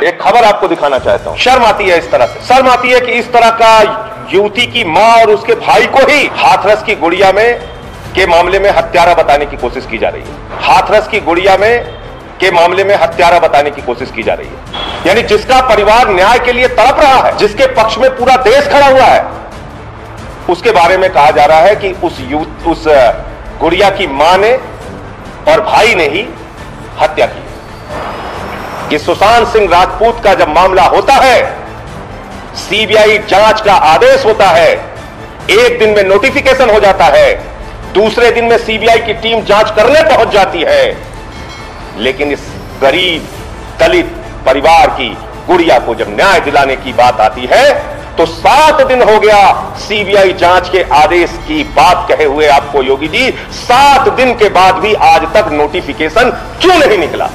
एक खबर आपको दिखाना चाहता हूं। शर्म आती है इस तरह से, शर्म आती है कि इस तरह का युवती की मां और उसके भाई को ही हाथरस की गुड़िया में के मामले में हत्यारा बताने की कोशिश की जा रही है। हाथरस की गुड़िया में के मामले में हत्यारा बताने की कोशिश की जा रही है। यानी जिसका परिवार न्याय के लिए तड़प रहा है, जिसके पक्ष में पूरा देश खड़ा हुआ है, उसके बारे में कहा जा रहा है कि उस गुड़िया की मां ने और भाई ने ही हत्या की। कि सुशांत सिंह राजपूत का जब मामला होता है, सीबीआई जांच का आदेश होता है, एक दिन में नोटिफिकेशन हो जाता है, दूसरे दिन में सीबीआई की टीम जांच करने पहुंच जाती है, लेकिन इस गरीब दलित परिवार की गुड़िया को जब न्याय दिलाने की बात आती है तो 7 दिन हो गया सीबीआई जांच के आदेश की बात कहे हुए आपको योगी जी, 7 दिन के बाद भी आज तक नोटिफिकेशन क्यों नहीं निकला?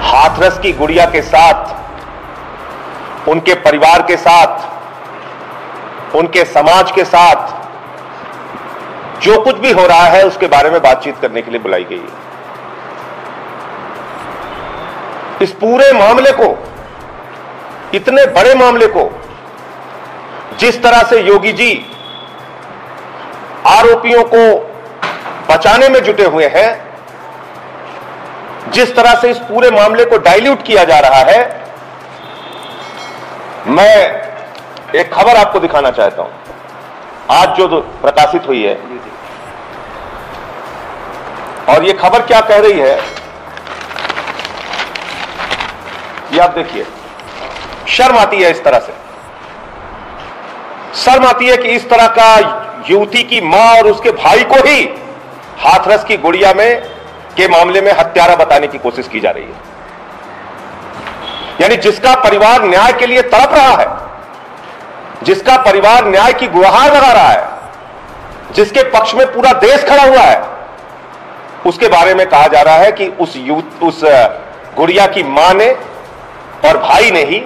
हाथरस की गुड़िया के साथ, उनके परिवार के साथ, उनके समाज के साथ जो कुछ भी हो रहा है उसके बारे में बातचीत करने के लिए बुलाई गई है। इस पूरे मामले को, इतने बड़े मामले को जिस तरह से योगी जी आरोपियों को बचाने में जुटे हुए हैं, जिस तरह से इस पूरे मामले को डाइल्यूट किया जा रहा है, मैं एक खबर आपको दिखाना चाहता हूं आज जो प्रकाशित हुई है। और यह खबर क्या कह रही है ये आप देखिए। शर्म आती है इस तरह से, शर्म आती है कि इस तरह का युवती की मां और उसके भाई को ही हाथरस की गुड़िया में के मामले में हत्यारा बताने की कोशिश की जा रही है। यानी जिसका परिवार न्याय के लिए तड़प रहा है, जिसका परिवार न्याय की गुहार लगा रहा है, जिसके पक्ष में पूरा देश खड़ा हुआ है, उसके बारे में कहा जा रहा है कि उस गुड़िया की मां ने और भाई ने ही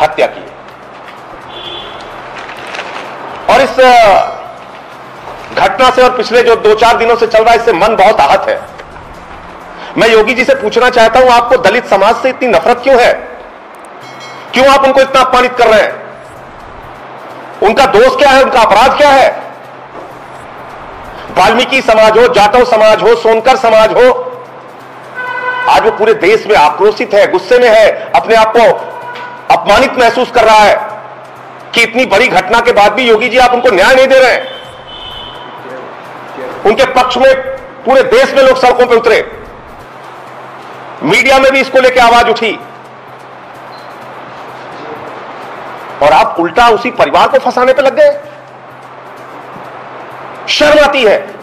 हत्या की। और इस घटना से और पिछले जो 2-4 दिनों से चल रहा है, इससे मन बहुत आहत है। मैं योगी जी से पूछना चाहता हूं, आपको दलित समाज से इतनी नफरत क्यों है? क्यों आप उनको इतना अपमानित कर रहे हैं? उनका दोष क्या है? उनका अपराध क्या है? वाल्मीकि समाज हो, जाटव समाज हो, सोनकर समाज हो, आज वो पूरे देश में आक्रोशित है, गुस्से में है, अपने आप को अपमानित महसूस कर रहा है कि इतनी बड़ी घटना के बाद भी योगी जी आप उनको न्याय नहीं दे रहे हैं। उनके पक्ष में पूरे देश में लोग सड़कों पर उतरे, मीडिया में भी इसको लेकर आवाज उठी, और आप उल्टा उसी परिवार को फंसाने पर लग गए। शर्म आती है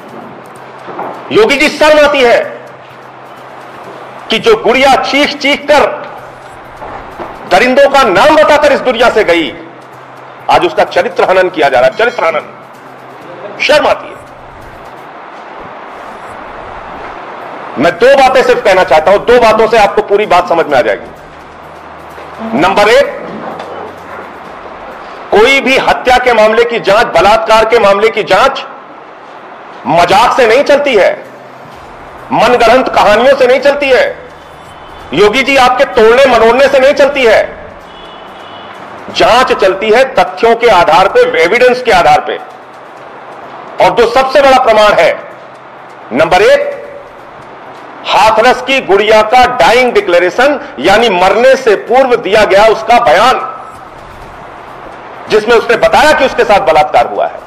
योगी जी, शर्म आती है कि जो गुड़िया चीख चीख कर दरिंदों का नाम बताकर इस दुनिया से गई, आज उसका चरित्र हनन किया जा रहा है। चरित्र हनन, शर्म आती है। मैं 2 बातें सिर्फ कहना चाहता हूं, 2 बातों से आपको पूरी बात समझ में आ जाएगी। नंबर 1, कोई भी हत्या के मामले की जांच, बलात्कार के मामले की जांच मजाक से नहीं चलती है, मनगढ़ंत कहानियों से नहीं चलती है, योगी जी आपके तोड़ने मरोड़ने से नहीं चलती है। जांच चलती है तथ्यों के आधार पे, एविडेंस के आधार पे। और जो सबसे बड़ा प्रमाण है, नंबर 1, हाथरस की गुड़िया का डाइंग डिक्लेरेशन, यानी मरने से पूर्व दिया गया उसका बयान, जिसमें उसने बताया कि उसके साथ बलात्कार हुआ है।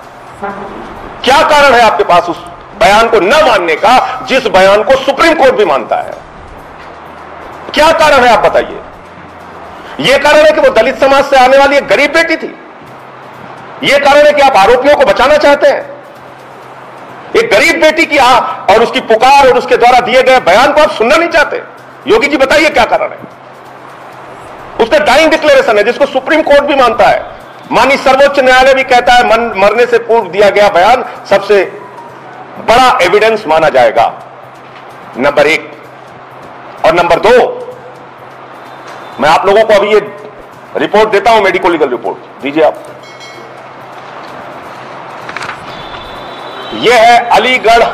क्या कारण है आपके पास उस बयान को न मानने का, जिस बयान को सुप्रीम कोर्ट भी मानता है? क्या कारण है आप बताइए? यह कारण है कि वो दलित समाज से आने वाली एक गरीब बेटी थी? यह कारण है कि आप आरोपियों को बचाना चाहते हैं? एक गरीब बेटी की और उसकी पुकार और उसके द्वारा दिए गए बयान को आप सुनना नहीं चाहते? योगी जी बताइए क्या कारण है? उसका डाइंग डिक्लेरेशन है, जिसको सुप्रीम कोर्ट भी मानता है, माननीय सर्वोच्च न्यायालय भी कहता है मरने से पूर्व दिया गया बयान सबसे बड़ा एविडेंस माना जाएगा। नंबर 1। और नंबर 2, मैं आप लोगों को अभी ये रिपोर्ट देता हूं, मेडिको लीगल रिपोर्ट दीजिए आप। यह है Aligarh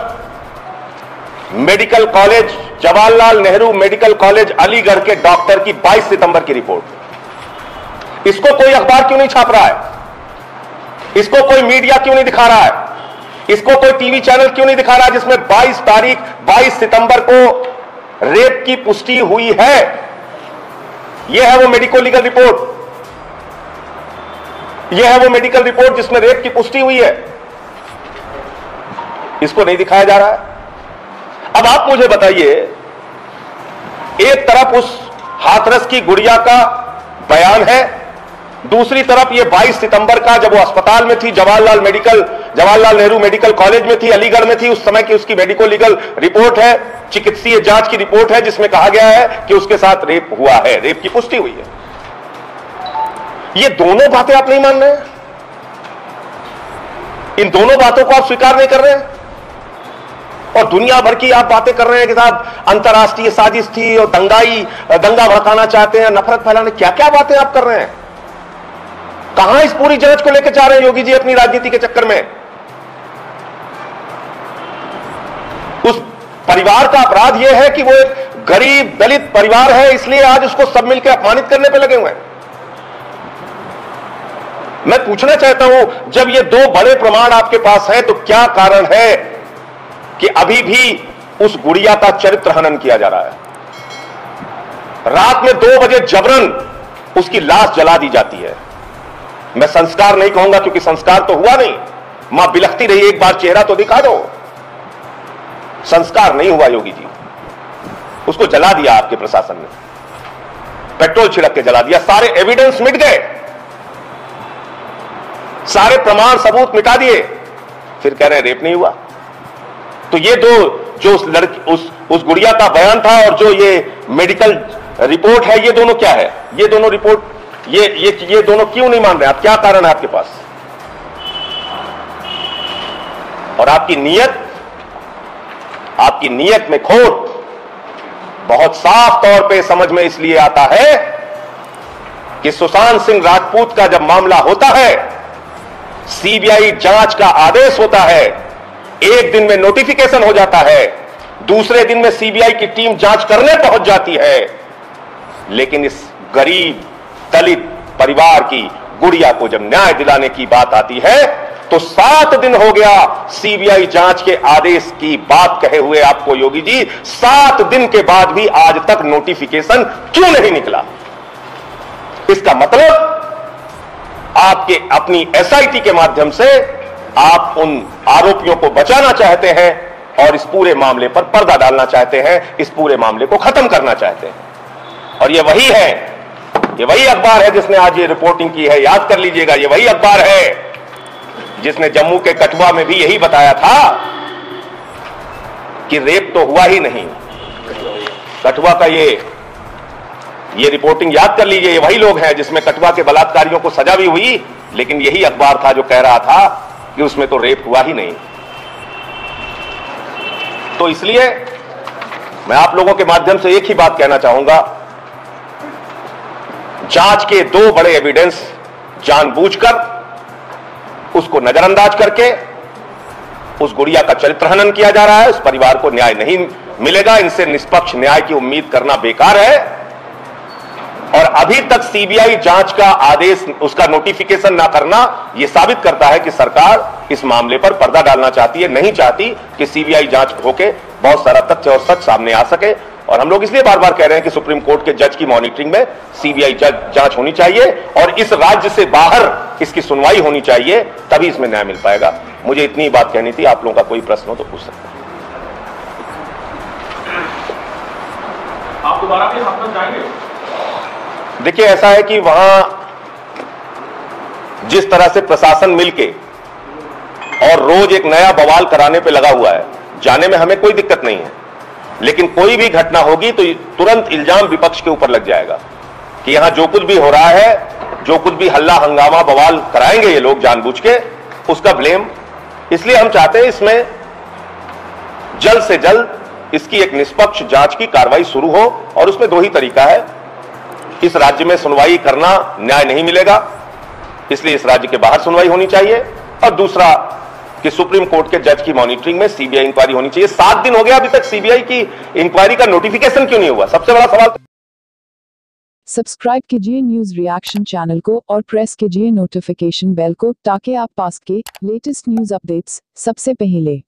medical college, Jawaharlal Nehru medical college Aligarh के डॉक्टर की 22 सितंबर की रिपोर्ट। इसको कोई अखबार क्यों नहीं छाप रहा है? इसको कोई मीडिया क्यों नहीं दिखा रहा है? इसको कोई टीवी चैनल क्यों नहीं दिखा रहा है जिसमें 22 सितंबर को रेप की पुष्टि हुई है? यह है वो मेडिको लीगल रिपोर्ट, यह है वो मेडिकल रिपोर्ट जिसमें रेप की पुष्टि हुई है। इसको नहीं दिखाया जा रहा है। अब आप मुझे बताइए, एक तरफ उस हाथरस की गुड़िया का बयान है, दूसरी तरफ ये 22 सितंबर का, जब वो अस्पताल में थी, जवाहरलाल नेहरू मेडिकल कॉलेज में थी, अलीगढ़ में थी, उस समय की उसकी मेडिको लीगल रिपोर्ट है, चिकित्सीय जांच की रिपोर्ट है, जिसमें कहा गया है कि उसके साथ रेप हुआ है, रेप की पुष्टि हुई है। ये दोनों बातें आप नहीं मान रहे हैं? इन दोनों बातों को आप स्वीकार नहीं कर रहे हैं और दुनिया भर की आप बातें कर रहे हैं कि साहब अंतर्राष्ट्रीय साजिश थी और दंगा भड़काना चाहते हैं, नफरत फैलाने, क्या क्या बातें आप कर रहे हैं? कहां इस पूरी जांच को लेकर जा रहे हैं योगी जी अपनी राजनीति के चक्कर में? उस परिवार का अपराध यह है कि वो एक गरीब दलित परिवार है, इसलिए आज उसको सब मिलकर अपमानित करने पर लगे हुए हैं। मैं पूछना चाहता हूं, जब ये दो बड़े प्रमाण आपके पास हैं, तो क्या कारण है कि अभी भी उस गुड़िया का चरित्र हनन किया जा रहा है? रात में 2 बजे जबरन उसकी लाश जला दी जाती है। मैं संस्कार नहीं कहूंगा क्योंकि संस्कार तो हुआ नहीं, मां बिलखती रही, एक बार चेहरा तो दिखा दो। संस्कार नहीं हुआ योगी जी, उसको जला दिया आपके प्रशासन ने, पेट्रोल छिड़क के जला दिया, सारे एविडेंस मिट गए, सारे प्रमाण सबूत मिटा दिए, फिर कह रहे हैं रेप नहीं हुआ। तो ये दो, जो उस लड़की उस गुड़िया का बयान था और जो ये मेडिकल रिपोर्ट है, ये दोनों क्या है? ये दोनों रिपोर्ट, ये दोनों क्यों नहीं मान रहे आप? क्या कारण है आपके पास? और आपकी नीयत में खोट बहुत साफ तौर पे समझ में इसलिए आता है कि सुशांत सिंह राजपूत का जब मामला होता है, सीबीआई जांच का आदेश होता है, एक दिन में नोटिफिकेशन हो जाता है, दूसरे दिन में सीबीआई की टीम जांच करने पहुंच जाती है, लेकिन इस गरीब दलित परिवार की गुड़िया को जब न्याय दिलाने की बात आती है तो 7 दिन हो गया सीबीआई जांच के आदेश की बात कहे हुए आपको योगी जी, 7 दिन के बाद भी आज तक नोटिफिकेशन क्यों नहीं निकला? इसका मतलब आपके अपनी एसआईटी के माध्यम से आप उन आरोपियों को बचाना चाहते हैं और इस पूरे मामले पर पर्दा डालना चाहते हैं, इस पूरे मामले को खत्म करना चाहते हैं। और ये वही है, ये वही अखबार है जिसने आज ये रिपोर्टिंग की है, याद कर लीजिएगा, ये वही अखबार है जिसने जम्मू के कठुआ में भी यही बताया था कि रेप तो हुआ ही नहीं। कठुआ का ये रिपोर्टिंग याद कर लीजिए, ये वही लोग हैं जिसमें कठुआ के बलात्कारियों को सजा भी हुई, लेकिन यही अखबार था जो कह रहा था कि उसमें तो रेप हुआ ही नहीं। तो इसलिए मैं आप लोगों के माध्यम से एक ही बात कहना चाहूंगा, जांच के 2 बड़े एविडेंस जानबूझकर उसको नजरअंदाज करके उस गुड़िया का चरित्र हनन किया जा रहा है। उस परिवार को न्याय नहीं मिलेगा, इनसे निष्पक्ष न्याय की उम्मीद करना बेकार है। और अभी तक सीबीआई जांच का आदेश, उसका नोटिफिकेशन ना करना, यह साबित करता है कि सरकार इस मामले पर पर्दा डालना चाहती है, नहीं चाहती कि सीबीआई जांच होके बहुत सारा तथ्य और सच सामने आ सके। और हम लोग इसलिए बार बार कह रहे हैं कि सुप्रीम कोर्ट के जज की मॉनिटरिंग में सीबीआई जांच होनी चाहिए और इस राज्य से बाहर इसकी सुनवाई होनी चाहिए, तभी इसमें न्याय मिल पाएगा। मुझे इतनी बात कहनी थी। आप लोगों का कोई प्रश्न हो तो पूछ सकते हैं। आप दोबारा भी हाथरस जाएंगे? देखिए, ऐसा है कि वहां जिस तरह से प्रशासन मिलके और रोज एक नया बवाल कराने पे लगा हुआ है, जाने में हमें कोई दिक्कत नहीं है, लेकिन कोई भी घटना होगी तो तुरंत इल्जाम विपक्ष के ऊपर लग जाएगा कि यहां जो कुछ भी हो रहा है, जो कुछ भी हल्ला हंगामा बवाल कराएंगे ये लोग जानबूझ के, उसका ब्लेम। इसलिए हम चाहते हैं इसमें जल्द से जल्द इसकी एक निष्पक्ष जांच की कार्रवाई शुरू हो। और उसमें 2 ही तरीका है, इस राज्य में सुनवाई करना न्याय नहीं मिलेगा, इसलिए इस राज्य के बाहर सुनवाई होनी चाहिए, और दूसरा कि सुप्रीम कोर्ट के जज की मॉनिटरिंग में सीबीआई इंक्वायरी होनी चाहिए। 7 दिन हो गया, अभी तक सीबीआई की इंक्वायरी का नोटिफिकेशन क्यों नहीं हुआ? सबसे बड़ा सवाल। सब्सक्राइब कीजिए न्यूज रिएक्शन चैनल को और प्रेस कीजिए नोटिफिकेशन बेल को ताकि आप पास के लेटेस्ट न्यूज अपडेट्स सबसे पहले